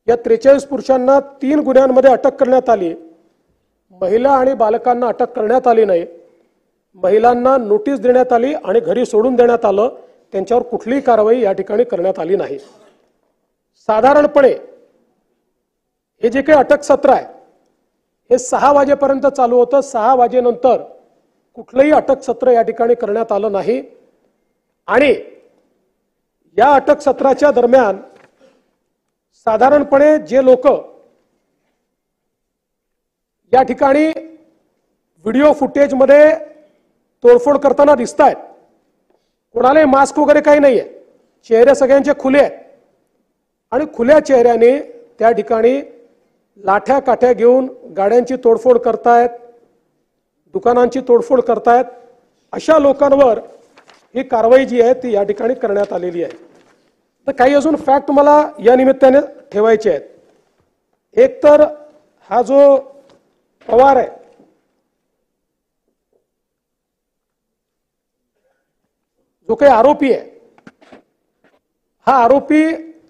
या 43 पुरुषांना 3 गुन्ह्यांमध्ये अटक करण्यात आली। महिला आणि बालकांना अटक करण्यात आली नाही। महिलांना नोटीस देण्यात आली आणि घरी सोडून देण्यात आलं। त्यांच्यावर कुठलीही कारवाई या ठिकाणी करण्यात आली नाही। साधारणपणे हे जे काही अटक सत्र आहे हे 6 वाजेपर्यंत चालू होतं। 6 वाजेनंतर कुठलंही अटक सत्र या ठिकाणी करण्यात आलं नाही आणि या अटक सत्राच्या दरम्यान साधारणपणे जे लोक या ठिकाणी व्हिडिओ फुटेज मध्ये तोडफोड करताना दिसतायत, कोणालाही मास्क वगैरे काही नाहीये, चेहरे सगळ्यांचे खुले आहेत आणि खुल्या चेहऱ्याने त्या ठिकाणी लाठ्या काठ्या घेऊन गाड्यांची तोडफोड करतायत, दुकानांची तोडफोड करतायत। अशा लोकांवर ही कारवाई जी आहे ती या ठिकाणी करण्यात आलेली आहे। तर काही अजून फॅक्ट मला या निमित्ताने ठेवायचे आहेत। एक तर हा जो पवार आहे, जो काही आरोपी आहे, हा आरोपी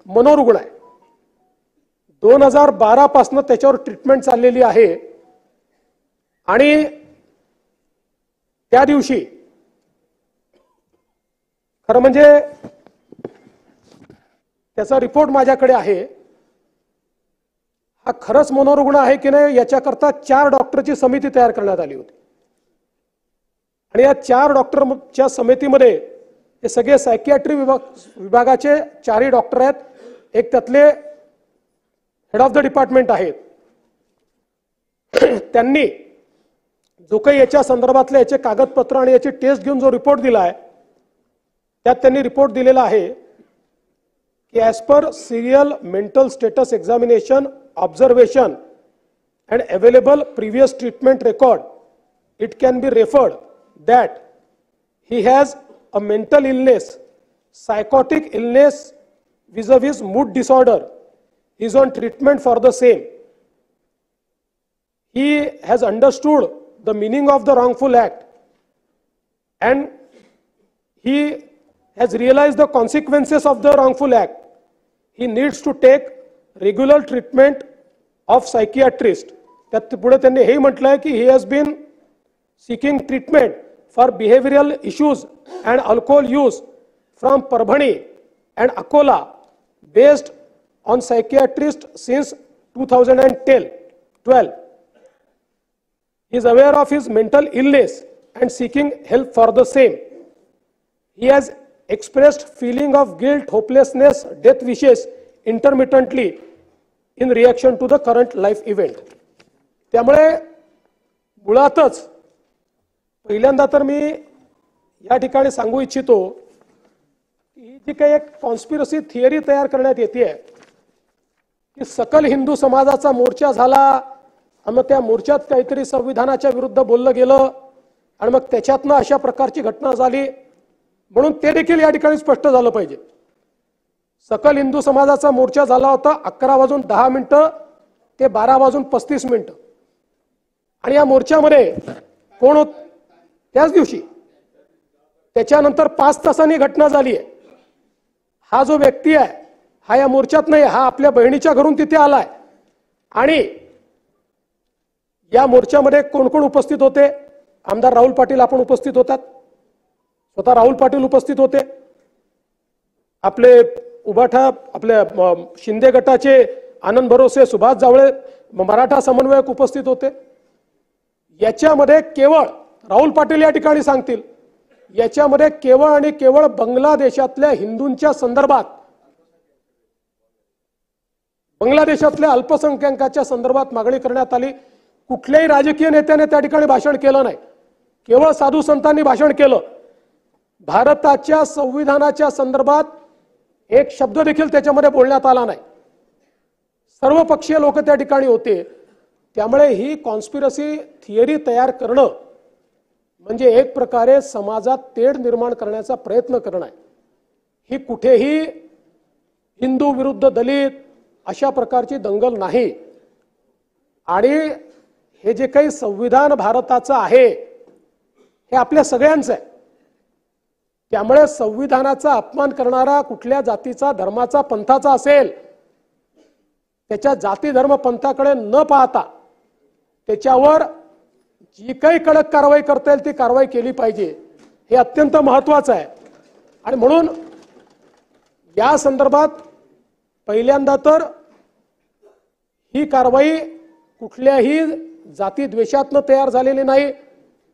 मनोरुग्ण आहे। 2012 पासून त्याच्यावर ट्रीटमेंट चाललेली आहे आणि त्या दिवशी खरं म्हणजे त्याचा रिपोर्ट माझ्याकडे आहे। हा खरंच मनोरुग्ण आहे की नाही याच्याकरता 4 डॉक्टरची समिती तयार करण्यात आली होती आणि या 4 डॉक्टरच्या समितीमध्ये हे सगळे सायकियाट्री विभागाचे 4ही डॉक्टर आहेत। एक त्यातले हेड ऑफ द डिपार्टमेंट आहेत। त्यांनी जो काही याच्या संदर्भातले याचे कागदपत्र आणि याची टेस्ट घेऊन जो रिपोर्ट दिला आहे त्यात त्यांनी रिपोर्ट दिलेला आहे की as per serial mental status examination observation and available previous treatment record it can be referred that he has a mental illness, psychotic illness vis-a-vis mood disorder. He is on treatment for the same. He has understood the meaning of the wrongful act and he has realized the consequences of the wrongful act. He needs to take regular treatment of psychiatrist. त्यात पुढे त्यांनी हे म्हटलंय की he has been seeking treatment for behavioral issues and alcohol use from Parbhani and Akola based on psychiatrist since 2012. He is aware of his mental illness and seeking help for the same. He has expressed feeling of guilt, hopelessness, death wishes intermittently in reaction to the current life event. त्यामुळे मुळातच पहिल्यांदा तर मी या ठिकाणी सांगू इच्छितो की जी काही एक कॉन्स्पिरसी थिअरी तयार करण्यात येते की सकल हिंदू समाजाचा मोर्चा झाला आणि मग त्या मोर्चात काहीतरी संविधानाच्या विरुद्ध बोललं गेलं आणि मग त्याच्यातनं अशा प्रकारची घटना झाली, म्हणून ते देखील या ठिकाणी स्पष्ट झालं पाहिजे। सकल हिंदू समाजाचा मोर्चा झाला होता 11:10 ते 12:35 आणि या मोर्चामध्ये कोण होत त्याच दिवशी, त्याच्यानंतर 5 तासांनी घटना झाली आहे। हा जो व्यक्ती आहे हा या मोर्चात नाही, हा आपल्या बहिणीच्या घरून तिथे आलाय आणि या मोर्चामध्ये कोण कोण उपस्थित होते? आमदार राहुल पाटील आपण उपस्थित होतात, स्वतः राहुल पाटील उपस्थित होते, आपले उभाठा आपले शिंदे गटाचे आनंद भरोसे, सुभाष जावळे, मराठा समन्वयक उपस्थित होते। याच्यामध्ये केवळ राहुल पाटील या ठिकाणी सांगतील, याच्यामध्ये केवळ आणि केवळ बांगलादेशातल्या हिंदूंच्या संदर्भात, बांगलादेशातल्या अल्पसंख्याकांच्या संदर्भात मागणी करण्यात आली। कुठल्याही राजकीय नेत्याने त्या ठिकाणी भाषण केलं नाही, केवळ साधू संतांनी भाषण केलं। भारताच्या संविधानाच्या संदर्भात एक शब्द देखील त्याच्यामध्ये बोलण्यात आला नाही। सर्व पक्षीय लोक त्या ठिकाणी होते। त्यामुळे ही कॉन्स्पिरसी थिअरी तयार करणं म्हणजे एक प्रकारे समाजात तेढ निर्माण करण्याचा प्रयत्न करणं आहे। ही कुठेही हिंदू विरुद्ध दलित अशा प्रकारची दंगल नाही आणि हे जे काही संविधान भारताचं आहे हे आपल्या सगळ्यांचं आहे। त्यामुळे संविधानाचा अपमान करणारा कुठल्या जातीचा, धर्माचा, पंथाचा असेल त्याच्या जाती धर्म पंथाकडे न पाहता त्याच्यावर जी काही कडक कारवाई करता येईल ती कारवाई केली पाहिजे, हे अत्यंत महत्त्वाचं आहे। आणि म्हणून या संदर्भात पहिल्यांदा तर ही कारवाई कुठल्याही जाती द्वेषातनं तयार झालेली नाही,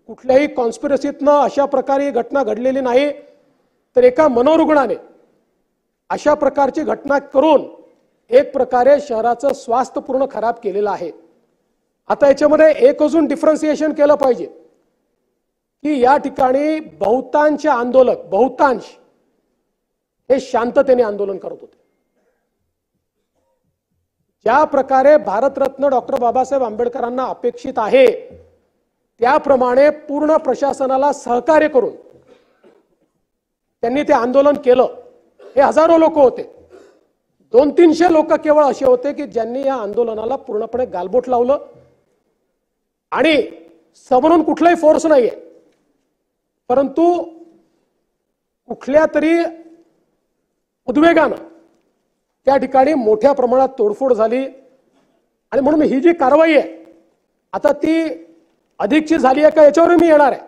कुठल्याही कॉन्स्पिरसीतनं अशा प्रकारे घटना घडलेली नाही, तर एका मनोरुग्णाने अशा प्रकारची घटना करून एक प्रकारे शहराचं स्वास्थ्य पूर्ण खराब केलेलं आहे। आता याच्यामध्ये एक अजून डिफरन्सिएशन केलं पाहिजे की या ठिकाणी बहुतांश आंदोलक हे शांततेने आंदोलन करत होते। ज्या प्रकारे भारतरत्न डॉक्टर बाबासाहेब आंबेडकरांना अपेक्षित आहे त्याप्रमाणे पूर्ण प्रशासनाला सहकार्य करून त्यांनी ते आंदोलन केलं। हे हजारो लोक होते, 200-300 लोक केवळ असे होते की ज्यांनी या आंदोलनाला पूर्णपणे गालबोट लावलं आणि समोरून कुठलाही फोर्स नाहीये, परंतु कुठल्या तरी उद्वेगानं त्या ठिकाणी मोठ्या प्रमाणात तोडफोड झाली। आणि म्हणून ही जी कारवाई आहे आता ती अधिकची झाली आहे का याच्यावर मी येणार आहे,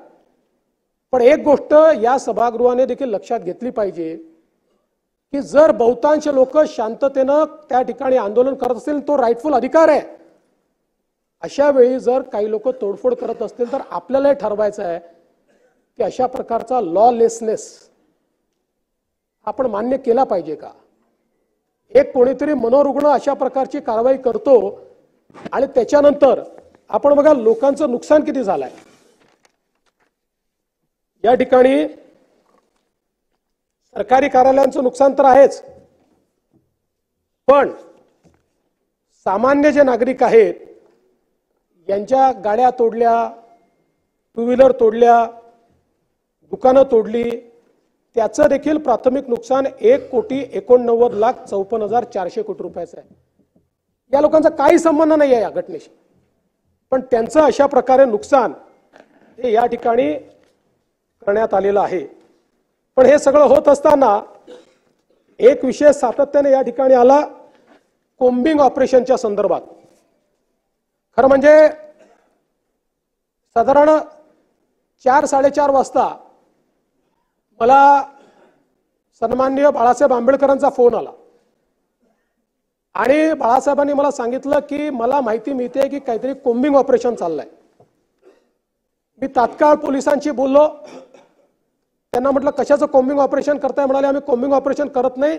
पण एक गोष्ट या सभागृहाने देखील लक्षात घेतली पाहिजे की जर बहुतांश लोक शांततेनं त्या ठिकाणी आंदोलन करत असतील तो राईटफुल अधिकार आहे। अशा वेळी जर काही लोक तोडफोड करत असतील तर आपल्याला ठरवायचं आहे की अशा प्रकारचा लॉलेसनेस आपण मान्य केला पाहिजे का। एक कोणीतरी मनोरुग्ण अशा प्रकारची कारवाई करतो आणि त्याच्यानंतर आपण बघा लोकांचं नुकसान किती झालंय। या ठिकाणी सरकारी कार्यालयांचं नुकसान तर आहेच, पण सामान्य जे नागरिक आहेत यांच्या गाड्या तोडल्या, टू व्हीलर तोडल्या, दुकानं तोडली, त्याचं देखील प्राथमिक नुकसान 1,89,54,400 कोटी रुपयाचं आहे। या लोकांचा काही संबंध नाही आहे या घटनेशी, पण त्यांचं अशा प्रकारे नुकसान हे या ठिकाणी करण्यात आलेलं आहे। पण हे सगळं होत असताना एक विषय सातत्याने या ठिकाणी आला, कोम्बिंग ऑपरेशनच्या संदर्भात। खरं म्हणजे साधारण 4-4:30 वाजता मला सन्माननीय बाळासाहेब आंबेडकरांचा फोन आला आणि बाळासाहेबांनी मला सांगितलं की मला माहिती मिळते की काहीतरी कोम्बिंग ऑपरेशन चाललंय। मी तात्काळ पोलिसांशी बोललो, त्यांना म्हटलं कशाचं कोम्बिंग ऑपरेशन करताय, म्हणाले आम्ही कोम्बिंग ऑपरेशन करत नाही,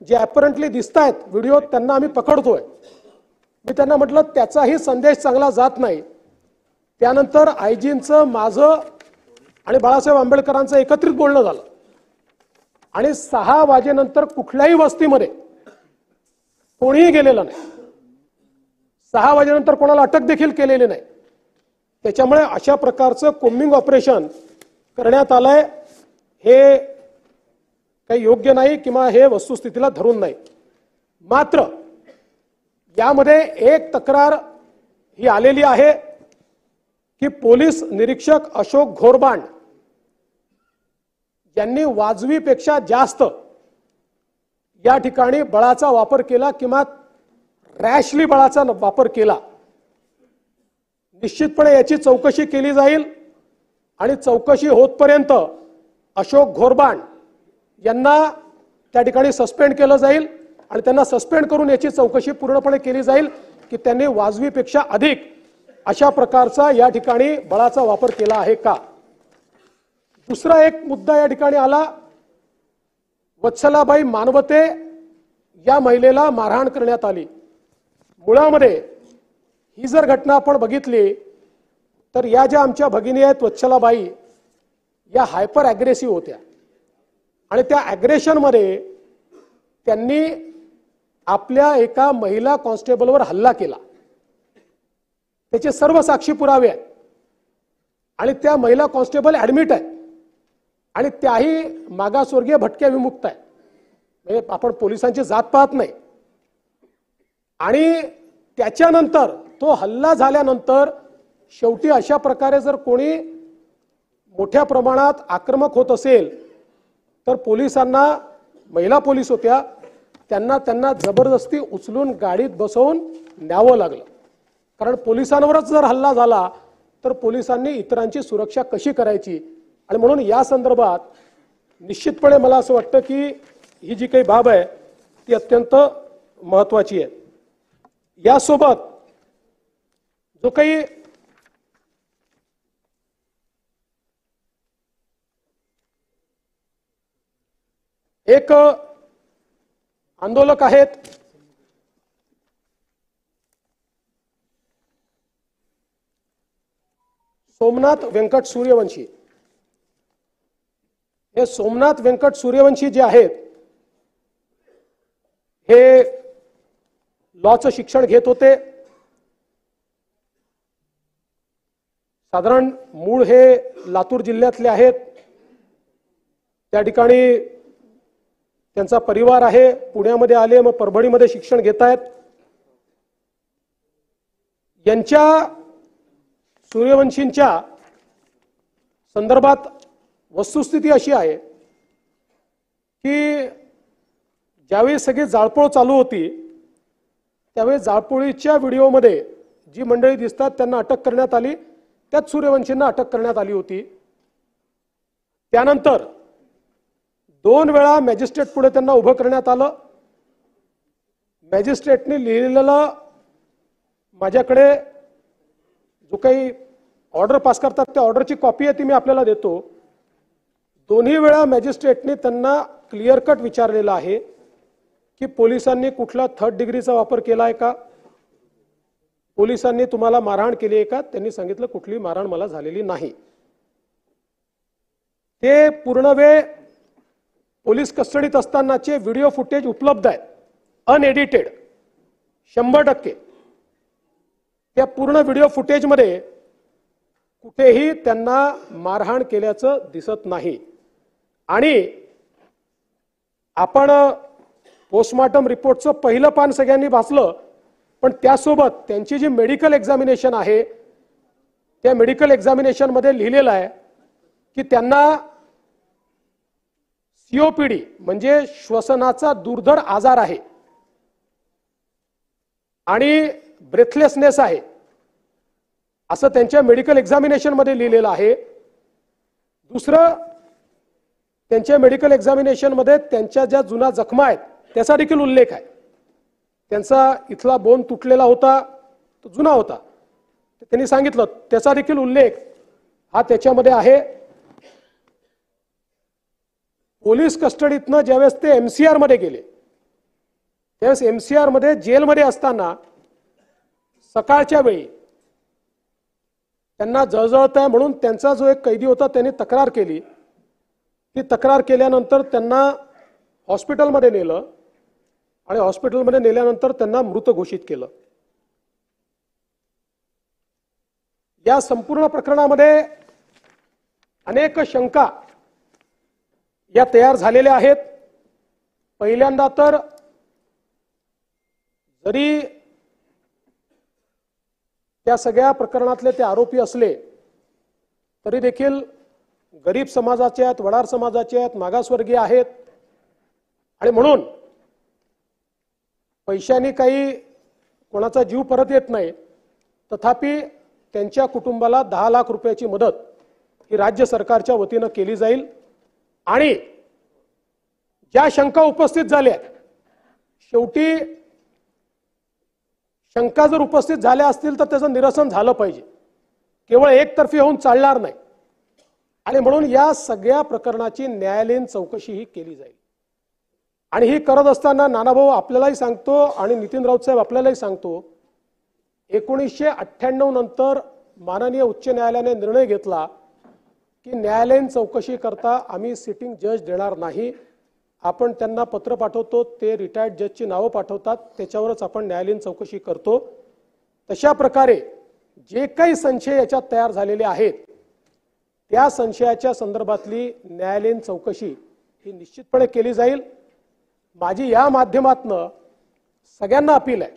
जे अपरंटली दिसतायत व्हिडिओ त्यांना आम्ही पकडतोय। मी त्यांना म्हटलं त्याचाही संदेश चांगला जात नाही। त्यानंतर आयजींचं माझं आणि बाळासाहेब आंबेडकरांचं एकत्रित बोलणं झालं आणि 6 वाजेनंतर कुठल्याही वस्तीमध्ये कोणीही गेलेलं नाही, 6 वाजेनंतर कोणाला अटक देखील केलेली नाही। त्याच्यामुळे अशा प्रकारचं कोम्बिंग ऑपरेशन करण्यात आलंय हे काही योग्य नाही किंवा हे वस्तुस्थितीला धरून नाही। मात्र यामध्ये एक तक्रार ही आलेली आहे की पोलीस निरीक्षक अशोक घोरबांड यांनी वाजवीपेक्षा जास्त या ठिकाणी बळाचा वापर केला किंवा रॅशली बळाचा वापर केला। निश्चितपणे याची चौकशी केली जाईल आणि चौकशी होतपर्यंत अशोक घोरबांड यांना त्या ठिकाणी सस्पेंड केलं जाईल आणि त्यांना सस्पेंड करून याची चौकशी पूर्णपणे केली जाईल की त्यांनी वाजवीपेक्षा अधिक अशा प्रकारचा या ठिकाणी बळाचा वापर केला आहे का। दुसरा एक मुद्दा या ठिकाणी आला, वत्सलाबाई मानवते या महिलेला मारहाण करण्यात आली। मुळामध्ये ही जर घटना आपण बघितली तर या ज्या आमच्या भगिनी आहेत वत्सलाबाई या हायपर ॲग्रेसिव्ह होत्या आणि त्या ॲग्रेशन मध्ये त्यांनी आपल्या एका महिला कॉन्स्टेबलवर हल्ला केला। त्याचे सर्व साक्षी पुरावे आहेत आणि त्या महिला कॉन्स्टेबल ऍडमिट आहेत आणि त्याही मागासवर्गीय भटक्या विमुक्त आहेत, म्हणजे आपण पोलिसांची जात पाहत नाही। आणि त्याच्यानंतर तो हल्ला झाल्यानंतर शेवटी अशा प्रकारे जर कोणी मोठ्या प्रमाणात आक्रमक होत असेल तर पोलिसांना, महिला पोलीस होत्या, त्यांना जबरदस्ती उचलून गाडीत बसवून न्यावं लागलं. कारण पोलिसांवरच जर हल्ला झाला तर पोलिसांनी इतरांची सुरक्षा कशी करायची, आणि म्हणून या संदर्भात निश्चितपणे मला असं वाटतं की ही जी काही बाब आहे ती अत्यंत महत्त्वाची आहे. यासोबत जो काही एक आंदोलक आहेत सोमनाथ व्यंकट सूर्यवंशी. हे सोमनाथ व्यंकट सूर्यवंशी जे आहेत हे लॉचं शिक्षण घेत होते. साधारण मूळ हे लातूर जिल्ह्यातले आहेत. त्या ठिकाणी त्यांचा परिवार आहे. पुण्यामध्ये आले, मग परभणीमध्ये शिक्षण घेत आहेत. यांच्या सूर्यवंशींच्या संदर्भात वस्तुस्थिती अशी आहे की ज्यावेळी सगळी जाळपोळ चालू होती त्यावेळी जाळपोळीच्या व्हिडिओमध्ये जी मंडळी दिसतात त्यांना अटक करण्यात आली. त्यात सूर्यवंशींना अटक करण्यात आली होती. त्यानंतर 2 वेळा मॅजिस्ट्रेट पुढे त्यांना उभं करण्यात आलं. मॅजिस्ट्रेटने लिहिलेलं माझ्याकडे जो काही ऑर्डर पास करतात त्या ऑर्डरची कॉपी आहे ती मी आपल्याला देतो. दोन्ही वेळा मॅजिस्ट्रेटने त्यांना क्लिअर कट विचारलेलं आहे की पोलिसांनी कुठला 3rd डिग्रीचा वापर केला आहे का, पोलिसांनी तुम्हाला मारहाण केली आहे का. त्यांनी सांगितलं कुठली मारहाण मला झालेली नाही. ते पूर्ण वेळ पोलीस कस्टडीत असतानाचे व्हिडिओ फुटेज उपलब्ध आहेत, अनएडिटेड 100%. त्या पूर्ण व्हिडिओ फुटेजमध्ये कुठेही त्यांना मारहाण केल्याचं दिसत नाही. आणि आपण पोस्टमॉर्टम रिपोर्टचं पहिलं पान सगळ्यांनी वाचलं, पण त्यासोबत त्यांची जी मेडिकल एक्झामिनेशन आहे त्या मेडिकल एक्झामिनेशनमध्ये लिहिलेलं आहे की त्यांना सीओपीडी म्हणजे श्वसनाचा दुर्धर आजार आहे आणि ब्रेथलेसनेस आहे असं त्यांच्या मेडिकल एक्झामिनेशन मध्ये लिहिलेलं आहे. दुसरं, त्यांच्या मेडिकल एक्झामिनेशन मध्ये त्यांच्या ज्या जुना जखमा आहेत त्याचा देखील उल्लेख आहे. त्यांचा इथला बोन तुटलेला होता, तो जुना होता, त्यांनी सांगितलं, त्याचा देखील उल्लेख हा त्याच्यामध्ये आहे. पोलीस कस्टडीतनं ज्यावेळेस ते एमसीआर मध्ये गेले त्यावेळेस एमसीआर मध्ये जेलमध्ये असताना सकाळच्या वेळी त्यांना जळजळत आहे म्हणून त्यांचा जो एक कैदी होता त्यांनी तक्रार केली. ती तक्रार केल्यानंतर त्यांना हॉस्पिटलमध्ये नेलं आणि हॉस्पिटलमध्ये नेल्यानंतर त्यांना मृत घोषित केलं. या संपूर्ण प्रकरणामध्ये अनेक शंका या तयार झालेल्या आहेत. पहिल्यांदा तर जरी त्या सगळ्या प्रकरणातले ते आरोपी असले तरी देखील गरीब समाजाचे आहेत, वडार समाजाचे आहेत, मागासवर्गीय आहेत आणि म्हणून पैशाने काही कोणाचा जीव परत येत नाही. तथापि त्यांच्या कुटुंबाला 10 लाख रुपयाची मदत ही राज्य सरकारच्या वतीनं केली जाईल. आणि ज्या शंका उपस्थित झाल्या, शेवटी शंका जर उपस्थित झाल्या असतील तर त्याचं निरसन झालं पाहिजे, केवळ एकतर्फी होऊन चालणार नाही. आणि म्हणून या सगळ्या प्रकरणाची न्यायालयीन चौकशी ही केली जाईल. आणि ही करत असताना नानाभाऊ आपल्यालाही सांगतो आणि नितीन राऊत साहेब आपल्यालाही सांगतो, 1998 नंतर माननीय उच्च न्यायालयाने निर्णय घेतला की न्यायालयीन चौकशी करता आम्ही सिटिंग जज देणार नाही. आपण त्यांना पत्र पाठवतो, ते रिटायर्ड जजची नावं पाठवतात, त्याच्यावरच आपण न्यायालयीन चौकशी करतो. तशा प्रकारे जे काही संशय याच्यात तयार झालेले आहेत त्या संशयाच्या संदर्भातली न्यायालयीन चौकशी ही निश्चितपणे केली जाईल. माझी या माध्यमातनं सगळ्यांना अपील आहे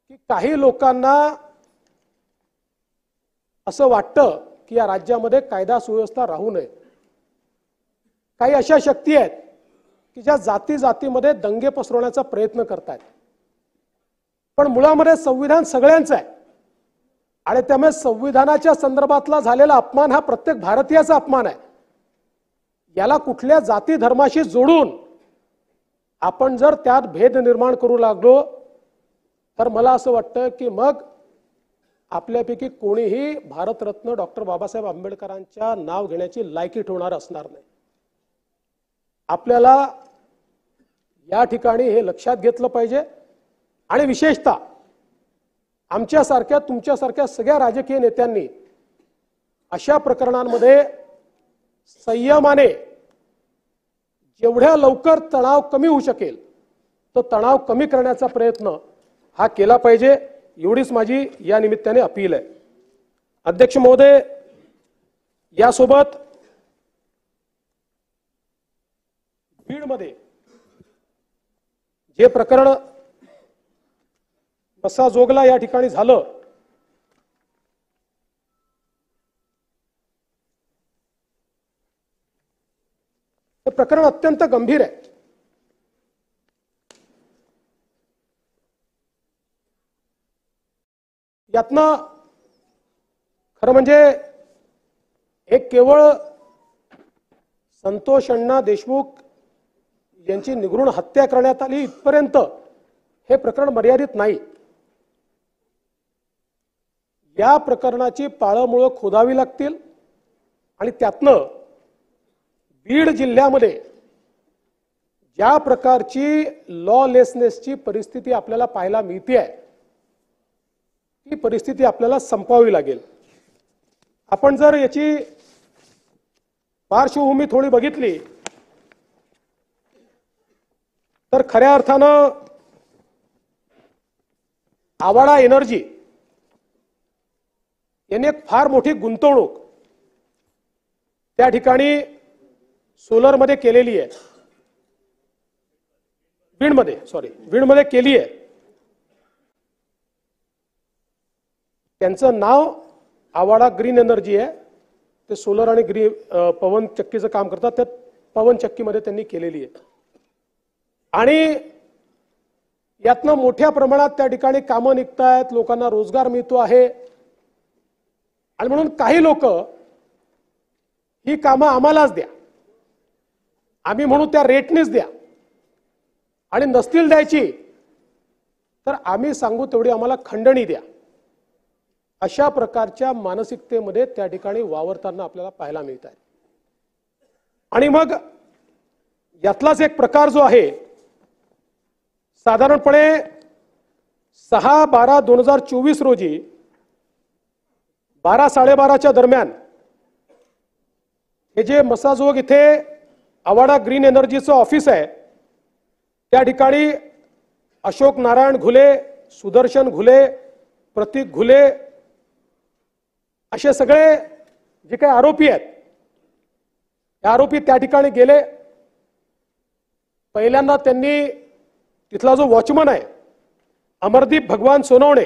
की काही लोकांना असं वाटतं की या राज्यामध्ये कायदा सुव्यवस्था राहू नये. काही अशा शक्ती आहेत की ज्या जाती जातीमध्ये दंगे पसरवण्याचा प्रयत्न करतायत. पण मुळामध्ये संविधान सगळ्यांचं आहे आणि त्यामुळे संविधानाच्या संदर्भातला झालेला अपमान हा प्रत्येक भारतीयाचा अपमान आहे. याला कुठल्या जाती धर्माशी जोडून आपण जर त्यात भेद निर्माण करू लागलो तर मला असं वाटतं की मग आपल्यापैकी कोणीही भारतरत्न डॉक्टर बाबासाहेब आंबेडकरांच्या नाव घेण्याची लायकी ठेवणार असणार नाही. आपल्याला या ठिकाणी हे लक्षात घेतलं पाहिजे आणि विशेषतः आमच्यासारख्या तुमच्यासारख्या सगळ्या राजकीय नेत्यांनी अशा प्रकरणांमध्ये संयमाने जेवढ्या लवकर तणाव कमी होऊ शकेल तो तणाव कमी करण्याचा प्रयत्न हा केला पाहिजे. एवढीच माझी या निमित्ताने अपील आहे. अध्यक्ष महोदय, यासोबत बीडमध्ये जे प्रकरण मसाजोगला या ठिकाणी झालं, ते प्रकरण अत्यंत गंभीर आहे. यातनं खरं म्हणजे एक केवळ संतोष अण्णा देशमुख यांची निगृण हत्या करण्यात आली इथपर्यंत हे प्रकरण मर्यादित नाही. या प्रकरणाची पाळंमुळं खोदावी लागतील आणि त्यातनं बीड जिल्ह्यामध्ये ज्या प्रकारची लॉलेसनेसची परिस्थिती आपल्याला पाहायला मिळते आहे ती परिस्थिती आपल्याला संपवावी लागेल. आपण जर याची पार्श्वभूमी थोडी बघितली तर खऱ्या अर्थानं आवाडा एनर्जी यांनी एक फार मोठी गुंतवणूक त्या ठिकाणी सोलरमध्ये केलेली आहे. बीडमध्ये केली आहे. त्यांचं नाव आवाडा ग्रीन एनर्जी आहे. ते सोलर आणि पवन चक्कीचं काम करतात. त्या पवन चक्कीमध्ये त्यांनी केलेली आहे आणि यातनं मोठ्या प्रमाणात त्या ठिकाणी कामं निघतायत, लोकांना रोजगार मिळतो आहे. आणि म्हणून काही लोक ही कामं आम्हालाच द्या, आम्ही म्हणू त्या रेटनीच द्या आणि नसतील द्यायची तर आम्ही सांगू तेवढी आम्हाला खंडणी द्या, अशा प्रकारच्या मानसिकतेमध्ये त्या ठिकाणी वावरताना आपल्याला पाहायला मिळत आहे. आणि मग यातलाच एक प्रकार जो आहे, साधारणपणे 6/12/2024 रोजी 12-12:30च्या दरम्यान हे जे मसाजोग इथे आवाडा ग्रीन एनर्जीचं ऑफिस आहे त्या ठिकाणी अशोक नारायण घुले, सुदर्शन घुले, प्रतीक घुले असे सगळे जे काही आरोपी आहेत हे आरोपी त्या ठिकाणी गेले. पहिल्यांदा त्यांनी तिथला जो वॉचमन आहे अमरदीप भगवान सोनवणे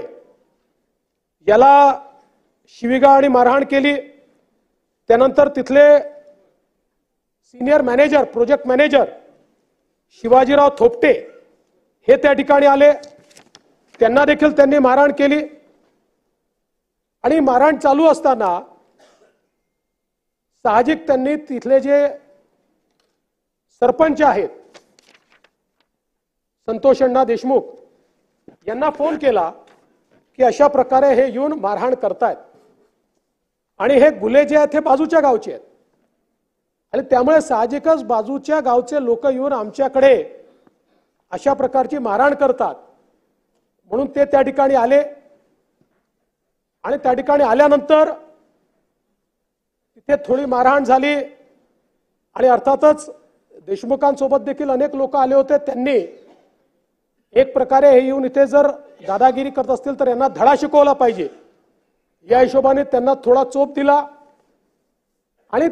याला शिवीगाळ आणि मारहाण केली. त्यानंतर तिथले senior manager, project manager Shivajirao Thopte हे त्या ठिकाणी आले. त्यांना देखील त्यांनी मारहाण केली आणि मारहाण चालू असताना साहजिक त्यांनी तिथले जे सरपंच आहेत संतोष अण्णा देशमुख यांना फोन केला की अशा प्रकारे हे येऊन मारहाण करतायत आणि हे गुले जे आहेत हे बाजूच्या गावचे आहेत आणि त्यामुळे साहजिकच बाजूच्या गावचे लोक येऊन आमच्याकडे अशा प्रकारची मारहाण करतात. म्हणून ते त्या ठिकाणी आले आणि त्या ठिकाणी आल्यानंतर तिथे थोडी मारहाण झाली आणि अर्थातच देशमुखांसोबत देखील अनेक लोक आले होते. त्यांनी एक प्रकारे हे येऊन इथे जर दादागिरी करत असतील तर यांना धडा शिकवला पाहिजे या हिशोबाने त्यांना थोडा चोप दिला आणि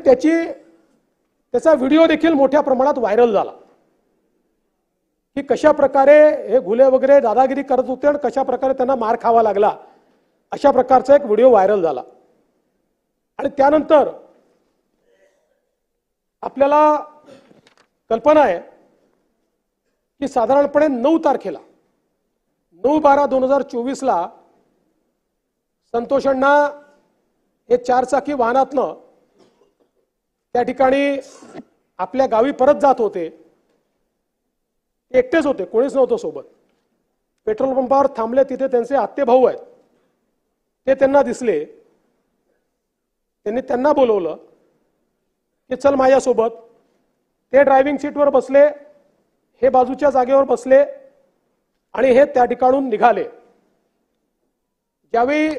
त्याचा व्हिडिओ देखील मोठ्या प्रमाणात व्हायरल झाला की कशा प्रकारे हे घुले वगैरे दादागिरी करत होते आणि कशा प्रकारे त्यांना मार खावा लागला, अशा प्रकारचा एक व्हिडिओ व्हायरल झाला. आणि त्यानंतर आपल्याला कल्पना आहे की साधारणपणे 9 तारखेला 9/12/2024ला संतोष अण्णा हे 4 चाकी वाहनातनं त्या ठिकाणी आपल्या गावी परत जात होते. ते एकटेच होते, कोणीच नव्हतं सोबत. पेट्रोल पंपावर थांबले. तिथे त्यांचे आत्ते भाऊ आहेत, ते त्यांना दिसले. त्यांनी त्यांना बोलवलं की चल माझ्यासोबत. ते ड्रायव्हिंग सीटवर बसले, हे बाजूच्या जागेवर बसले आणि हे त्या ठिकाणून निघाले. ज्यावेळी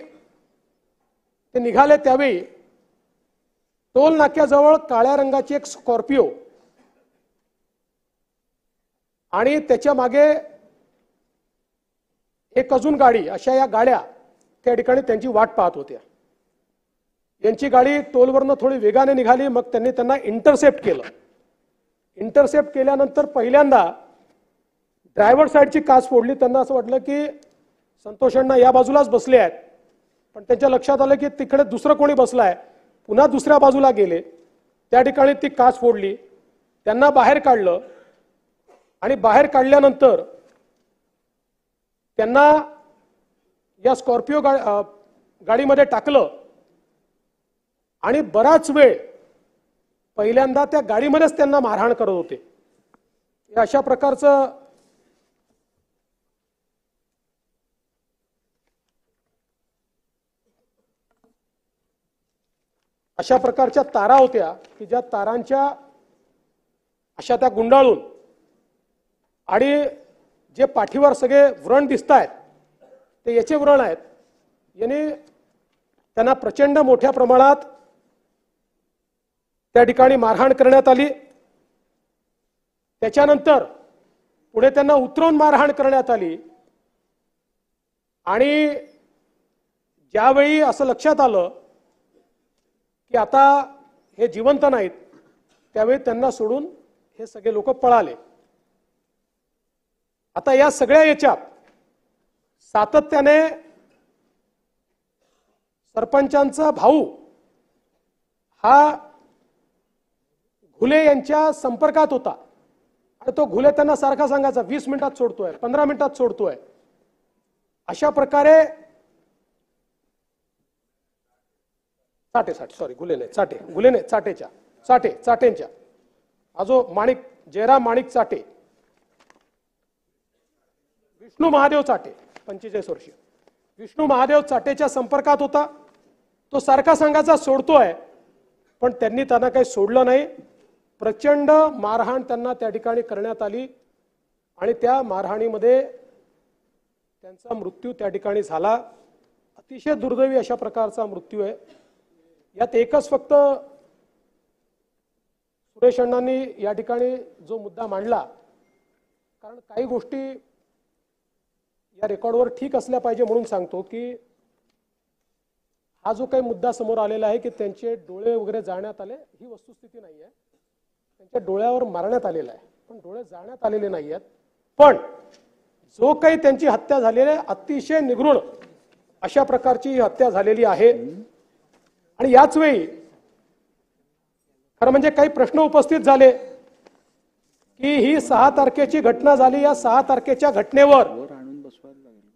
ते निघाले त्यावेळी टोल नाक्याजवळ काळ्या रंगाची एक स्कॉर्पिओ आणि त्याच्या मागे एक अजून गाडी, अशा या गाड्या त्या ठिकाणी त्यांची वाट पाहत होत्या. यांची गाडी टोलवरनं थोडी वेगाने निघाली. मग त्यांनी त्यांना इंटरसेप्ट केलं. इंटरसेप्ट केल्यानंतर पहिल्यांदा ड्रायव्हर साईडची काच फोडली. त्यांना असं वाटलं की संतोष अण्णा या बाजूलाच बसले आहेत, पण त्यांच्या लक्षात आलं की तिकडे दुसरं कोणी बसलाय. पुन्हा दुसऱ्या बाजूला गेले, त्या ठिकाणी ती काच फोडली. त्यांना बाहेर काढलं आणि बाहेर काढल्यानंतर त्यांना या स्कॉर्पिओ गाडीमध्ये टाकलं आणि बराच वेळ पहिल्यांदा त्या गाडीमध्येच त्यांना मारहाण करत होते. अशा प्रकारच्या तारा होत्या की ज्या तारांच्या अशा त्या गुंडाळून आणि जे पाठीवर सगळे व्रण दिसत आहेत ते याचे व्रण आहेत. याने त्यांना प्रचंड मोठ्या प्रमाणात त्या ठिकाणी मारहाण करण्यात आली. त्याच्यानंतर पुढे त्यांना उतरवून मारहाण करण्यात आली आणि ज्यावेळी असं लक्षात आलं की आता हे जिवंत नाहीत, त्यावेळी त्यांना सोडून हे सगळे लोक पळाले. आता या सगळ्या याच्यात सातत्याने सरपंचांचा भाऊ हा घुले यांच्या संपर्कात होता आणि तो घुले त्यांना सारखा सांगायचा 20 मिनिटात सोडतोय, 15 मिनिटात सोडतोय. अशा प्रकारे चाटेंच्या हा जो माणिक जयराम माणिक चाटे, विष्णू महादेव चाटे 45 वर्षीय विष्णू महादेव चाटेच्या संपर्कात होता. तो सारखा सांगायचा सोडतोय, पण त्यांनी त्यांना काही सोडलं नाही. प्रचंड मारहाण त्यांना त्या ठिकाणी करण्यात आली आणि त्या मारहाणीमध्ये त्यांचा मृत्यू त्या ठिकाणी झाला. अतिशय दुर्दैवी अशा प्रकारचा मृत्यू आहे. यात एकच फक्त सुरेश अण्णांनी या ठिकाणी जो मुद्दा मांडला, कारण काही गोष्टी या रेकॉर्डवर ठीक असल्या पाहिजे म्हणून सांगतो की हा जो काही मुद्दा समोर आलेला आहे की त्यांचे डोळे वगैरे जाळण्यात आले, ही वस्तुस्थिती नाही आहे. त्यांच्या डोळ्यावर मारण्यात आलेला आहे, पण डोळे जाळण्यात आलेले नाही आहेत. पण जो काही त्यांची हत्या झालेली आहे, अतिशय निगृढ अशा प्रकारची ही हत्या झालेली आहे. आणि याच वेळी खरं म्हणजे काही प्रश्न उपस्थित झाले की ही 6 तारखेची घटना झाली. या 6 तारखेच्या घटनेवर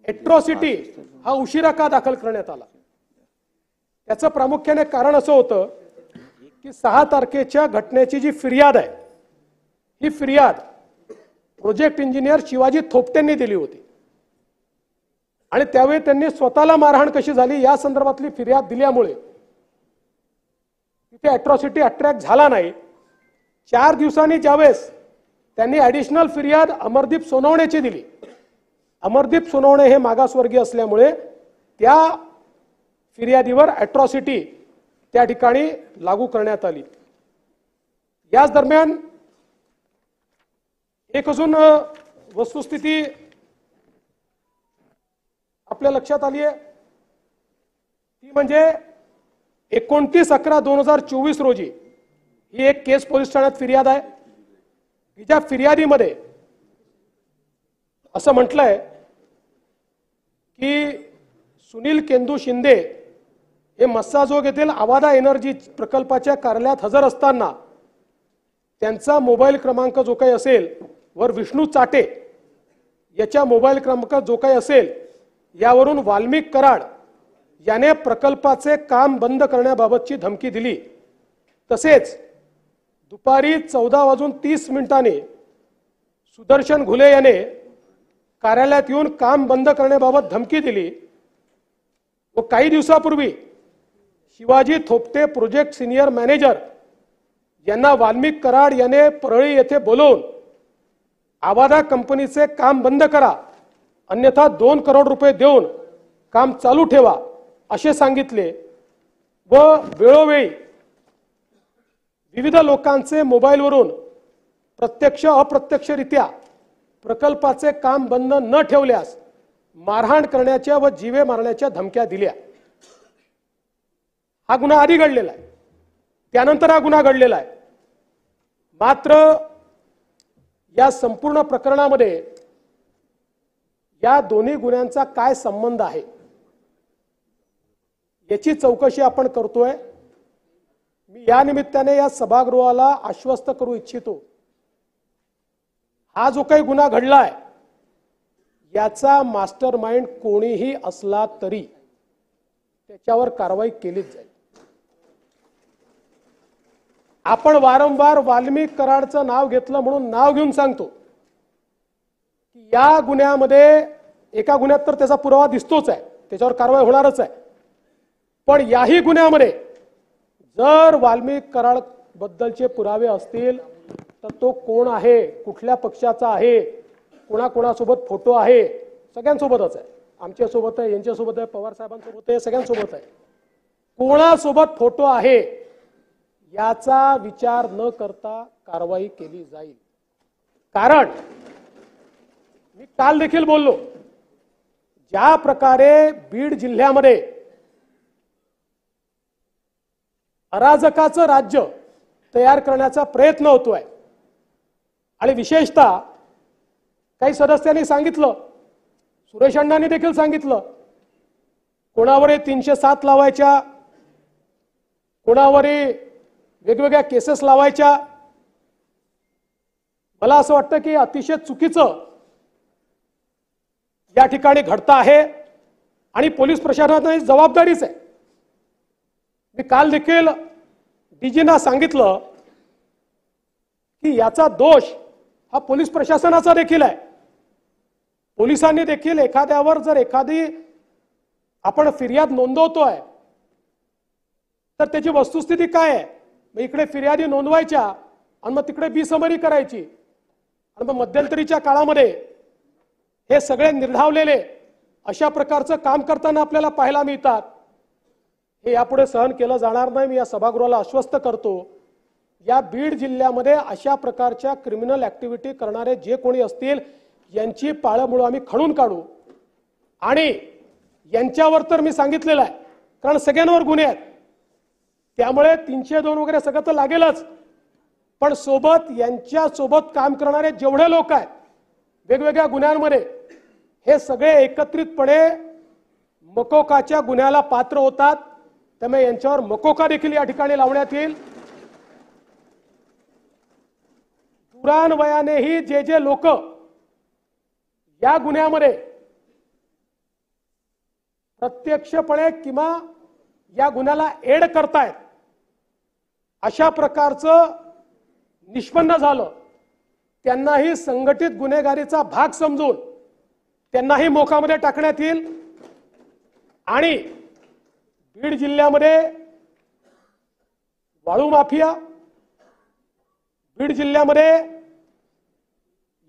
एट्रॉसिटी हा उशिरा का दाखल करण्यात आला? त्याचं प्रामुख्याने कारण असं होतं की 6 तारखेच्या घटनेची जी फिर्याद आहे, ही फिर्याद प्रोजेक्ट इंजिनियर शिवाजी थोपटेंनी दिली होती आणि त्यावेळी त्यांनी स्वतःला मारहाण कशी झाली या संदर्भातली फिर्याद दिल्यामुळे तिथे अॅट्रॉसिटी अट्रॅक्ट झाला नाही. 4 दिवसांनी ज्यावेळेस त्यांनी ॲडिशनल फिर्याद अमरदीप सोनवणेची दिली, अमरदीप सोनवणे हे मागासवर्गीय असल्यामुळे त्या फिर्यादीवर अॅट्रॉसिटी त्या ठिकाणी लागू करण्यात आली. याच दरम्यान एक अजून वस्तुस्थिती आपल्या लक्षात आली आहे, ती म्हणजे 29/11/2024 रोजी ही एक केस पोलीस ठाण्यात फिर्याद आहे. ज्या फिर्यादीमध्ये असं म्हटलंय की सुनील केंदू शिंदे हे मस्साजोग येथील आवादा एनर्जी प्रकल्पाच्या कार्यालयात हजर असताना त्यांचा मोबाईल क्रमांक जो काही असेल वर विष्णू चाटे याच्या मोबाईल क्रमांक जो काही असेल यावरून वाल्मिक कराड याने प्रकल्पाचे काम बंद करण्याबाबतची धमकी दिली। तसेच दुपारी 14:30 सुदर्शन घुले याने कार्यालयात येऊन काम बंद करण्याबाबत धमकी दिली व काही दिवसापूर्वी Shivaji Thopte project senior manager यांना वाल्मिक कराड याने परळी येथे बोलवून आवादा कंपनीचे काम बंद करा अन्यथा 2 करोड रुपये देऊन काम चालू ठेवा असे सांगितले व वेळोवेळी विविध लोकांचे मोबाईलवरून प्रत्यक्ष अप्रत्यक्षरित्या प्रकल्पाचे काम बंद न ठेवल्यास मारहाण करण्याच्या व जीवे मारण्याच्या धमक्या दिल्या। हा गुन्हा आधी घडलेला आहे, त्यानंतर हा गुन्हा घडलेला आहे। मात्र या संपूर्ण प्रकरणामध्ये या दोन्ही गुन्ह्यांचा काय संबंध आहे याची चौकशी आपण करतोय। मी या निमित्ताने या सभागृहाला आश्वस्त करू इच्छितो, हा जो काही गुन्हा घडलाय याचा मास्टरमाइंड कोणीही असला तरी त्याच्यावर कारवाई केलीच जाईल। आपण वारंवार वाल्मिक कराडचं नाव घेतलं म्हणून नाव घेऊन सांगतो की या गुन्ह्यामध्ये एका गुन्ह्यात तर त्याचा पुरावा दिसतोच आहे, त्याच्यावर कारवाई होणारच आहे, पण याही गुन्ह्यामध्ये जर वाल्मिक कराड बद्दलचे पुरावे असतील तर तो कोण आहे, कुठल्या पक्षाचा आहे, कोणाकोणासोबत फोटो आहे, सगळ्यांसोबतच आहे, आमच्या सोबत आहे, यांच्या सोबत आहे, पवार साहेबांसोबत आहे, सगळ्यांसोबत आहे, कोणासोबत फोटो आहे याचा विचार न करता कारवाई केली जाईल। कारण मी काल देखील बोललो, ज्या प्रकारे बीड जिल्ह्यामध्ये अराजकाचं राज्य तयार करण्याचा प्रयत्न होतोय आणि विशेषतः काही सदस्यांनी सांगितलं, सुरेश अण्णांनी देखील सांगितलं, कोणावर 307 लावायच्या, कोणावर वेगवेगळ्या केसेस लावायच्या। मला असं वाटतं की अतिशय चुकीचं या ठिकाणी घडतं आहे आणि पोलीस प्रशासनाची जबाबदारीच आहे। मी काल देखील डीजींना सांगितलं की याचा दोष हा पोलीस प्रशासनाचा देखील आहे। पोलिसांनी देखील एखाद्यावर जर एखादी आपण फिर्याद नोंदवतोय तर त्याची वस्तुस्थिती काय आहे, मग इकडे फिर्यादी नोंदवायच्या आणि मग तिकडे बिसमरी करायची आणि मग मध्यंतरीच्या काळामध्ये हे सगळे निर्धावलेले अशा प्रकारचं काम करताना आपल्याला पाहायला मिळतात। हे यापुढे सहन केलं जाणार नाही। मी या सभागृहाला आश्वस्त करतो, या बीड जिल्ह्यामध्ये अशा प्रकारच्या क्रिमिनल ऍक्टिव्हिटी करणारे जे कोणी असतील यांची पाळंमुळं आम्ही खणून काढू आणि यांच्यावर तर मी सांगितलेलं आहे, कारण सगळ्यांवर गुन्हे आहेत, त्यामुळे 302 वगैरे सगळं तर लागेलच, पण सोबत यांच्या सोबत काम करणारे जेवढे लोक आहेत वेगवेगळ्या गुन्ह्यांमध्ये हे सगळे एकत्रितपणे मकोकाच्या गुन्ह्याला पात्र होतात। त्यामुळे यांच्यावर मकोका देखील या ठिकाणी लावण्यात येईल। दुरान्वयानेही जे लोक या गुन्ह्यामध्ये प्रत्यक्षपणे किंवा या गुन्ह्याला एड करतायत अशा प्रकारचं निष्पन्न झालं, त्यांनाही संघटित गुन्हेगारीचा भाग समजून त्यांनाही मोकामध्ये टाकण्यात येईल आणि बीड जिल्ह्यामध्ये वाळू माफिया, बीड जिल्ह्यामध्ये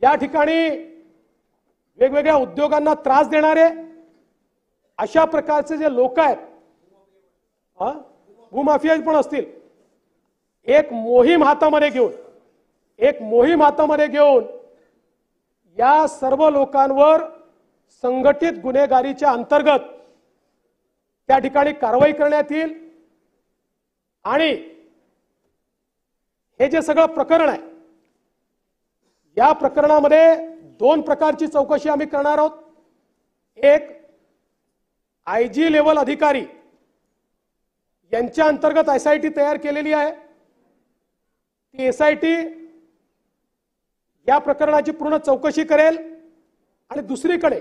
या ठिकाणी वेगवेगळ्या उद्योगांना त्रास देणारे अशा प्रकारचे जे लोक आहेत, भूमाफिया पण असतील, एक मोहीम हातामध्ये घेऊन या सर्व लोकांवर संघटित गुन्हेगारीच्या अंतर्गत त्या ठिकाणी कारवाई करण्यात येईल आणि हे जे सगळं प्रकरण आहे या प्रकरणामध्ये 2 प्रकारची चौकशी आम्ही करणार आहोत। एक आयजी लेवल अधिकारी यांच्या अंतर्गत एसआयटी तयार केलेली आहे, ती एसआयटी या प्रकरणाची पूर्ण चौकशी करेल आणि दुसरीकडे,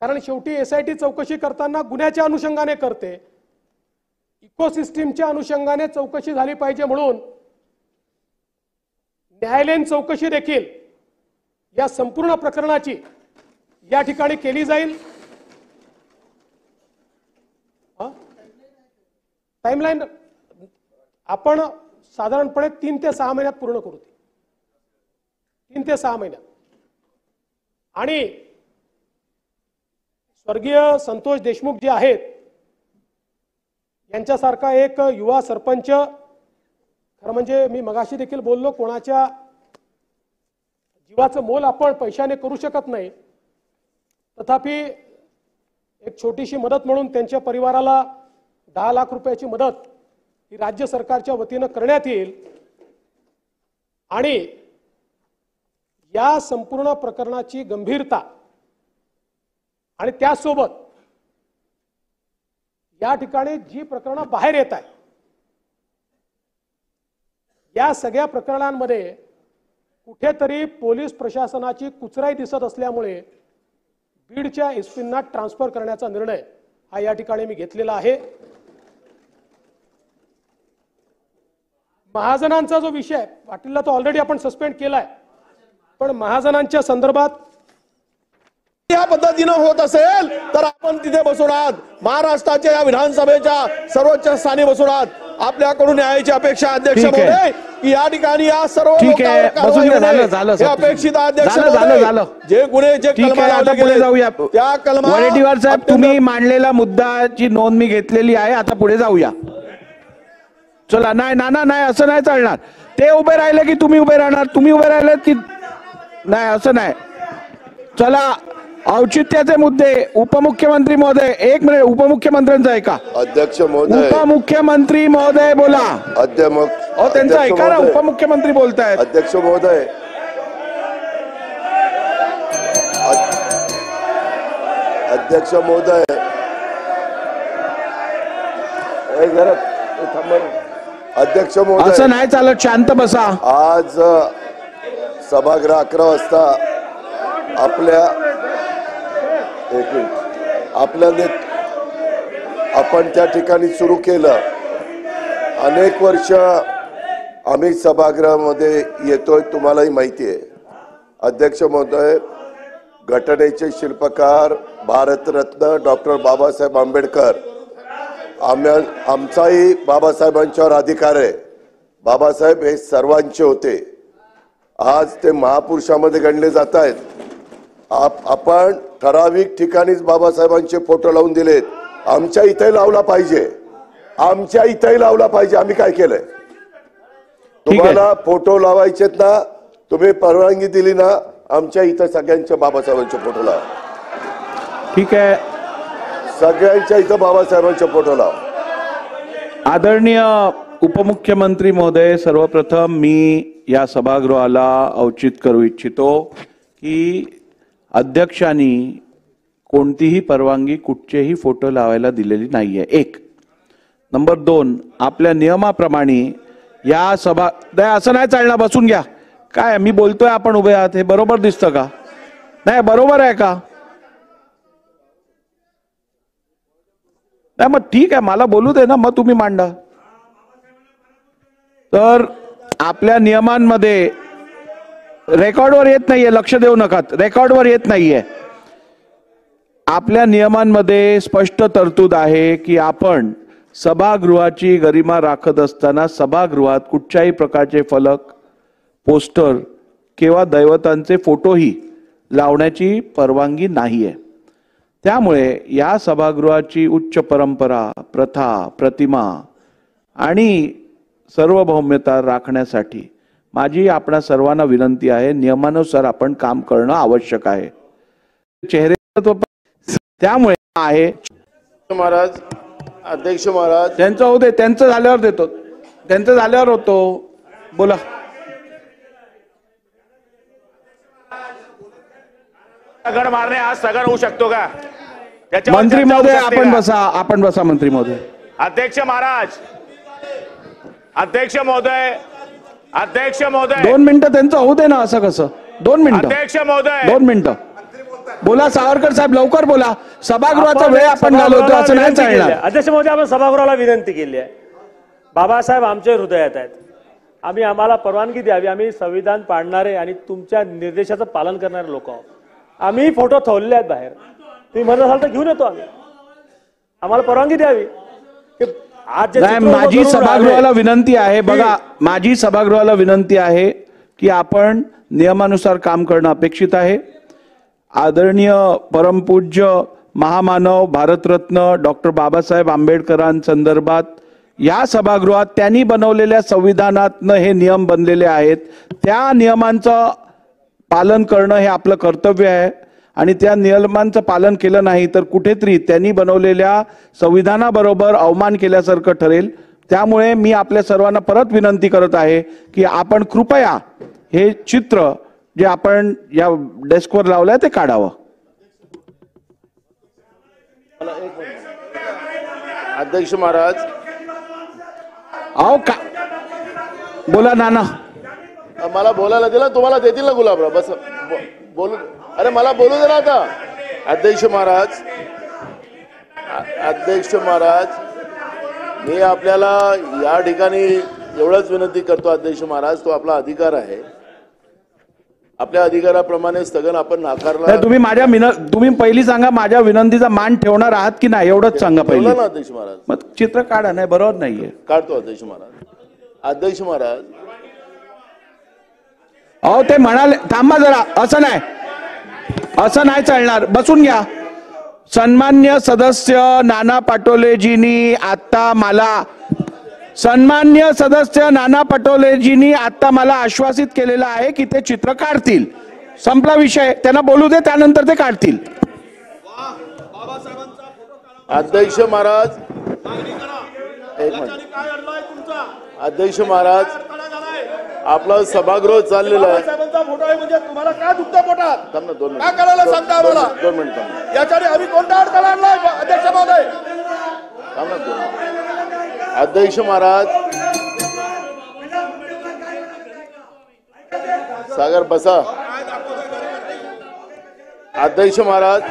कारण शेवटी एसआयटी चौकशी करताना गुन्ह्याच्या अनुषंगाने करते, इकोसिस्टीमच्या अनुषंगाने चौकशी झाली पाहिजे म्हणून न्यायालयीन चौकशी देखील या संपूर्ण प्रकरणाची या ठिकाणी केली जाईल। टाइमलाइन आपण साधारणपणे 3 ते 6 महिन्यात पूर्ण करू, 3 ते 6 महिन्यात। आणि स्वर्गीय संतोष देशमुख जे आहेत यांच्यासारखा एक युवा सरपंच, खरं म्हणजे मी मगाशी देखील बोललो, कोणाच्या जीवाचं मोल आपण पैशाने करू शकत नाही, तथापि एक छोटीशी मदत म्हणून त्यांच्या परिवाराला 10 लाख रुपयाची मदत ही राज्य सरकारच्या वतीनं करण्यात येईल। आणि या संपूर्ण प्रकरणाची गंभीरता आणि त्यासोबत या ठिकाणी जी प्रकरणं बाहेर येत आहेत, या सगळ्या प्रकरणांमध्ये कुठेतरी पोलीस प्रशासनाची कुचराई दिसत असल्यामुळे बीडच्या एसपींना ट्रान्सफर करण्याचा निर्णय हा या ठिकाणी मी घेतलेला आहे। महाजनांचा जो विषय पाटीलला तो ऑलरेडी आपण सस्पेंड केलाय, पण महाजनांच्या संदर्भात या पद्धतीने होत असेल तर आपण तिथे बसून आहात, महाराष्ट्राच्या या विधानसभेच्या सर्वोच्च स्थानी बसून आहात। आपल्याकडून न्यायाची अपेक्षा अध्यक्ष महोदय की या ठिकाणी या सर्व लोकांवर कारवाई होणे हे अपेक्षित आहे। अध्यक्ष महोदय, जे गुन्हे जे कलमा लावले गेले त्या कलमा, वडेट्टीवार साहेब तुम्ही मांडलेला मुद्दाची नोंद मी घेतलेली आहे, आता पुढे जाऊया। चला, नाही नाना नाही, असं नाही चालणार। ते उभे राहिले की तुम्ही उभे राहणार, तुम्ही उभे राहिले की नाही, असं नाही। चला, औचित्याचे मुद्दे, उपमुख्यमंत्री महोदय, 1 मिनिट, उपमुख्यमंत्र्यांचा ऐका। अध्यक्ष महोदय, उपमुख्यमंत्री महोदय बोला। त्यांचं ऐका ना, उपमुख्यमंत्री बोलतायत। अध्यक्ष महोदय, अध्यक्ष महोदय, अध्यक्ष महोदय, असं नाही चालत, शांत बसा। आज सभागृह 11 वाजता आपण त्या ठिकाणी सुरू केलं। अनेक वर्ष आम्ही सभागृहामध्ये येतोय, तुम्हालाही माहिती आहे। अध्यक्ष महोदय, घटनेचे शिल्पकार भारतरत्न डॉक्टर बाबासाहेब आंबेडकर, आमचाही बाबासाहेबांच्यावर अधिकार आहे। बाबासाहेब हे सर्वांचे होते, आज ते महापुरुषामध्ये गणले जात आहेत। आपण ठराविक ठिकाणीच बाबासाहेबांचे फोटो लावून दिलेत, आमच्या इथे लावला पाहिजे, आमच्या इथेही लावला पाहिजे। आम्ही काय केलंय, तुम्हाला फोटो लावायचेत ना, तुम्ही परवानगी दिली ना, आमच्या इथे सगळ्यांच्या बाबासाहेबांचे फोटो लावा। ठीक आहे, सगळ्यांच्या इथं बाबासाहेबांचे फोटो लावा। आदरणीय उपमुख्यमंत्री महोदय, सर्वप्रथम मी या सभागृहाला औचित करू इच्छितो की अध्यक्षांनी कोणतीही परवानगी कुठचेही फोटो लावायला दिलेली नाहीये। 1 नंबर 2, आपल्या नियमाप्रमाणे या सभा, असं नाही चालणार, बसून घ्या। काय मी बोलतोय, आपण उभे आहात, हे बरोबर दिसतं का? नाही, बरोबर आहे का? नाही, मग ठीक आहे, मला बोलू दे ना, मग तुम्ही मांडा। तर आपल्या नियमांमध्ये रेकॉर्डवर येत नाहीये, लक्ष देऊ नका, रेकॉर्डवर येत नाहीये। आपल्या नियमांमध्ये स्पष्ट तरतूद आहे की आपण सभागृहाची गरिमा राखत असताना सभागृहात कुठच्याही प्रकारचे फलक, पोस्टर किंवा दैवतांचे फोटोही लावण्याची परवानगी नाहीये। त्यामुळे या सभागृहाची उच्च परंपरा, प्रथा, प्रतिमा आणि सार्वभौमता राखण्यासाठी माझी आपणा सर्वांना विनंती आहे, नियमानुसार आपण काम करणं आवश्यक आहे। चेहरे त्यामुळे आहे महाराज, अध्यक्ष महाराज, त्यांचं होऊ दे, त्यांचं झाल्यावर देतो, त्यांचं झाल्यावर होतो, बोला। दगड मारणे आज सगळं होऊ शकतो का? मंत्री महोदय, आपण बसा, आपण बसा मंत्री महोदय। अध्यक्ष महाराज, अध्यक्ष महोदय, अध्यक्ष महोदय 2 मिनिटं त्यांचं होऊ दे ना. असं कसं 2 मिनिटं? अध्यक्ष महोदय 2 मिनिटं बोला. सावरकर साहेब लवकर बोला. सभागृहाचा वेळ आपण घालवतो असं नाही चालणार. अध्यक्ष महोदय, आपण सभागृहाला विनंती केली आहे. बाबासाहेब आमच्या हृदयात आहेत. आम्हाला परवानगी द्यावी. आम्ही संविधान पाळणारे आणि तुमच्या निर्देशाचं पालन करणारे लोक आहोत. आम्ही फोटो ठेवलेले आहेत बाहेर. तुम्ही म्हणत असाल तर घेऊन येतो आम्ही. आम्हाला परवानगी द्यावी. आज माझी सभागृहाला विनंती आहे. बघा, माझी सभागृहाला विनंती आहे की आपण नियमानुसार काम करणं अपेक्षित आहे. आदरणीय परमपूज्य महामानव भारतरत्न डॉक्टर बाबासाहेब आंबेडकरांसंदर्भात या सभागृहात त्यांनी बनवलेल्या संविधानातनं हे नियम बनलेले आहेत. त्या नियमांचं पालन करणं हे आपलं कर्तव्य आहे आणि त्या नियमांचं पालन केलं नाही तर कुठेतरी त्यांनी बनवलेल्या संविधानाबरोबर अवमान केल्यासारखं ठरेल. त्यामुळे मी आपल्या सर्वांना परत विनंती करत आहे की आपण कृपया हे चित्र जे आपण या डेस्कवर लावलंय ते काढावं. अध्यक्ष महाराज, अहो का बोला नाना. मला बोलायला दिला, तुम्हाला देतील ना गुलाबराव. बस बोलू. अरे मला बोलू दे ना आता. अध्यक्ष महाराज, अध्यक्ष महाराज, मी आपल्याला या ठिकाणी एवढंच विनंती करतो. अध्यक्ष महाराज, तो आपला अधिकार आहे. आपल्या अधिकाराप्रमाणे स्थगन आपण नाकारला. तुम्ही पहिली सांगा माझ्या विनंतीचा मान ठेवणार आहात की नाही एवढंच सांगा पहिलं ना. अध्यक्ष महाराज, मग चित्र काढा. नाही बरोबर नाहीये. काढतो अध्यक्ष महाराज. अध्यक्ष महाराज, अहो ते म्हणाले थांबा जरा. असं नाही चालणार. बसून घ्या. सन्मान्य सदस्य नाना पटोलेजींनी आता मला आश्वासित केलेलं आहे की ते चित्र काढतील. संपला विषय. त्यांना बोलू दे, त्यानंतर ते काढतील. अध्यक्ष महाराज, एक मिनिट. अध्यक्ष महाराज, आपला सभागृह चाललेला आहे. फोटो आहे म्हणजे तुम्हाला काय दुखतं पोटात? थांब ना 2 मिनिट. काय करायला सांगता आम्हाला? 2 मिनिट थांब. याच्याने आम्ही कोणता अडथळा आणलाय अध्यक्ष महोदय? थांब ना 2 मिनिट. अध्यक्ष महाराज, सागर बसा. अध्यक्ष महाराज,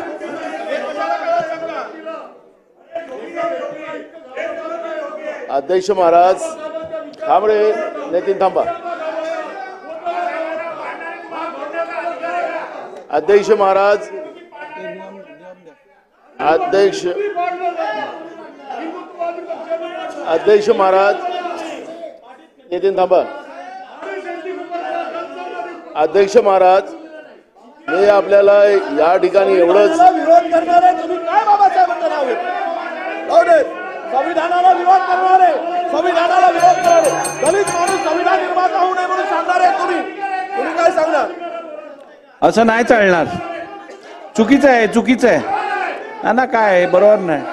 अध्यक्ष महाराज, थांब रे नितीन, थांबा. अध्यक्ष महाराज, अध्यक्ष महाराज, नितीन थांबा. अध्यक्ष महाराज, मी आपल्याला या ठिकाणी एवढंच विरोध करणारे तुम्ही काय बाबासाहेबांचं नाव आहे? संविधानाला विरोध करणारे, संविधानाला विरोध करणारे, दलित माणूस संविधान निर्माता होऊ नये म्हणून सांगणारे तुम्ही काय सांगणार? असं नाही चालणार. चुकीचं आहे ना. काय आहे बरोबर नाही.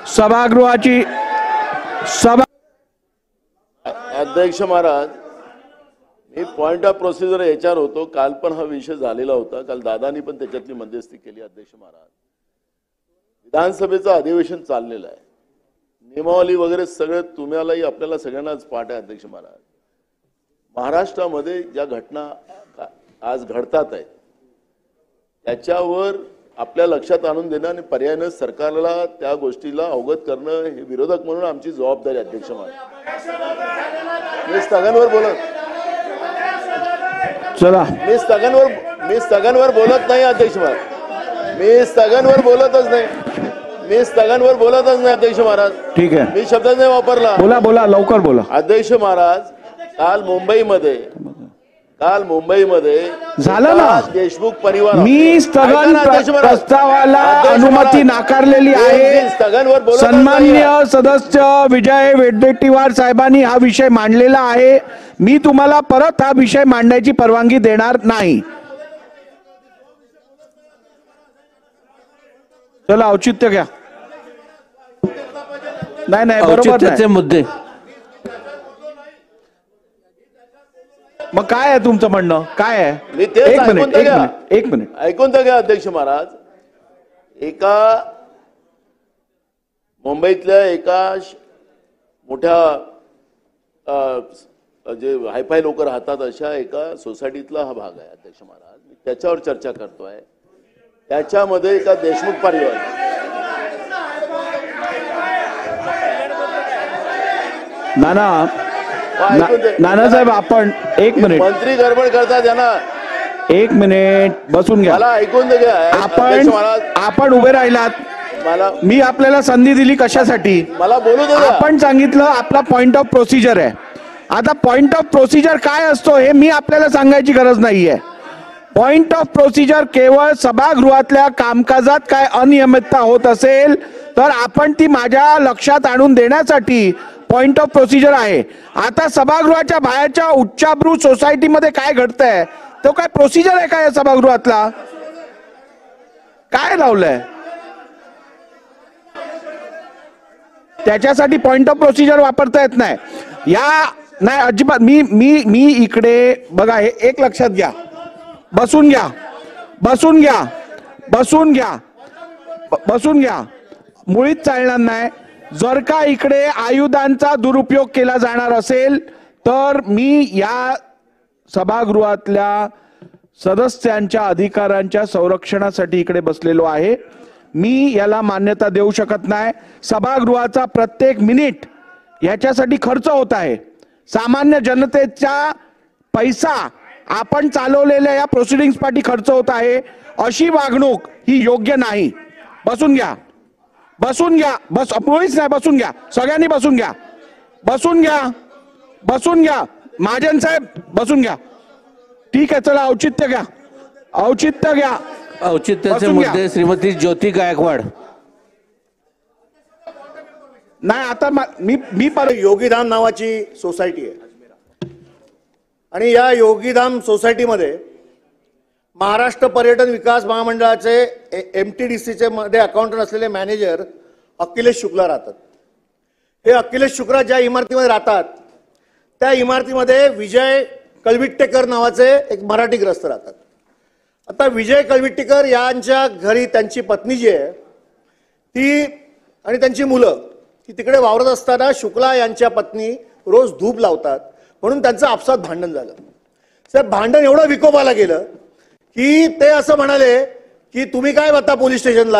सभागृहाची अध्यक्ष महाराज, मी पॉइंट ऑफ प्रोसिजर याच्यावर होतो. काल पण हा विषय झालेला होता. काल दादानी पण त्याच्यातली मध्यस्थी केली. अध्यक्ष महाराज, विधानसभेचं अधिवेशन चाललेलं आहे. नियमावली वगैरे सगळं तुम्हालाही आपल्याला सगळ्यांनाच पाठ आहे. अध्यक्ष महाराज, महाराष्ट्रामध्ये ज्या घटना आज घडतात आहेत त्याच्यावर आपल्या लक्षात आणून देणं आणि पर्यायानं सरकारला त्या गोष्टीला अवगत करणं हे विरोधक म्हणून आमची जबाबदारी. अध्यक्ष महाराज, मी स्थगनवर बोलत बोलत नाही. अध्यक्ष महाराज, मी स्थगनवर बोलतच नाही. अध्यक्ष महाराज, ठीक आहे, मी शब्द नाही वापरला. बोला लवकर बोला. अध्यक्ष महाराज, काल मुंबईमध्ये झालं ना देशमुख परिवार. मी स्थगन प्रस्तावाला अनुमती नाकारलेली आहे. सन्मान्य सदस्य विजय वडेट्टीवार साहेबांनी हा विषय मांडलेला आहे. मी तुम्हाला परत हा विषय मांडण्याची परवानगी देणार नाही. चला औचित्य घ्या. नाही बरोबर मुद्दे मग काय आहे तुमचं म्हणणं, काय आहे? मी तेच एक ऐकून मिनिट तर एक घ्या. मिनिट एक मिनिट ऐकून तर घ्या अध्यक्ष महाराज. एका मुंबईतल्या एका मोठ्या जे हायफाय लोक राहतात अशा एका सोसायटीतला हा भाग आहे अध्यक्ष महाराज. मी त्याच्यावर चर्चा करतोय. त्याच्यामध्ये एका देशमुख परिवार नानासाहेब आपण एक मिनिट, मंत्री गडबड करतात त्यांना. एक मिनिट बसून घ्या. मला ऐकून तर घ्या अध्यक्ष महाराज. आपण उभे राहिलात, मला मी आपल्याला संधी दिली कशासाठी? मला बोलू दे. आपण सांगितलं आपला पॉइंट ऑफ प्रोसिजर आहे. आता पॉइंट ऑफ प्रोसिजर काय असतो हे मी आपल्याला सांगायची गरज नाहीये. पॉइंट ऑफ प्रोसिजर केवळ सभागृहातल्या कामकाजात काय अनियमितता होत असेल तर आपण ती माझ्या लक्षात आणून देण्यासाठी पॉइंट ऑफ प्रोसिजर आहे. आता सभागृहाच्या बाहेरच्या उच्चाभ्रू सोसायटीमध्ये काय घडतंय तो काय प्रोसिजर आहे का या सभागृहातला? काय लावलंय त्याच्यासाठी पॉइंट ऑफ प्रोसिजर वापरता येत नाही. या नाही अजिबात. मी इकडे बघा, हे एक लक्षात घ्या. बसून घ्या, बसून घ्या, बसून घ्या, बसून घ्या. मुळीच चालणार नाही. जर का इकडे आयुधांचा दुरुपयोग केला जाणार असेल तर मी या सभागृहातल्या सदस्यांच्या अधिकारांच्या संरक्षणासाठी इकडे बसलेलो आहे. मी याला मान्यता देऊ शकत नाही. सभागृहाचा प्रत्येक मिनिट याच्यासाठी खर्च होत आहे. सामान्य जनतेचा पैसा आपण चालवलेल्या या प्रोसिडिंग्स पाठी खर्च होत आहे. अशी वागणूक ही योग्य नाही. बसून घ्या, बसून घ्या. बस मुळीच नाही. बसून घ्या, सगळ्यांनी बसून घ्या, बसून घ्या, बसून घ्या. महाजन साहेब बसून घ्या. ठीक आहे, चला औचित्य घ्या, औचित्य घ्या. औचित्याचे मुद्दे श्रीमती ज्योती गायकवाड. नाही आता मी योगीधाम नावाची सोसायटी आहे आणि या योगीधाम सोसायटीमध्ये महाराष्ट्र पर्यटन विकास महामंडळाचे MTDCचे मध्ये अकाउंटंट असलेले मॅनेजर अखिलेश शुक्ला राहतात. हे अखिलेश शुक्ला ज्या इमारतीमध्ये राहतात त्या इमारतीमध्ये विजय कलविट्टेकर नावाचे एक मराठी ग्रस्त राहतात. आता विजय कलविट्टेकर यांच्या घरी त्यांची पत्नी जी आहे ती आणि त्यांची मुलं ती तिकडे वावरत असताना शुक्ला यांच्या पत्नी रोज धूप लावतात म्हणून त्यांचं आपसात भांडण झालं. साहेब, भांडण एवढं विकोपाला गेलं की ते असं म्हणाले की तुम्ही काय बघता पोलीस स्टेशनला.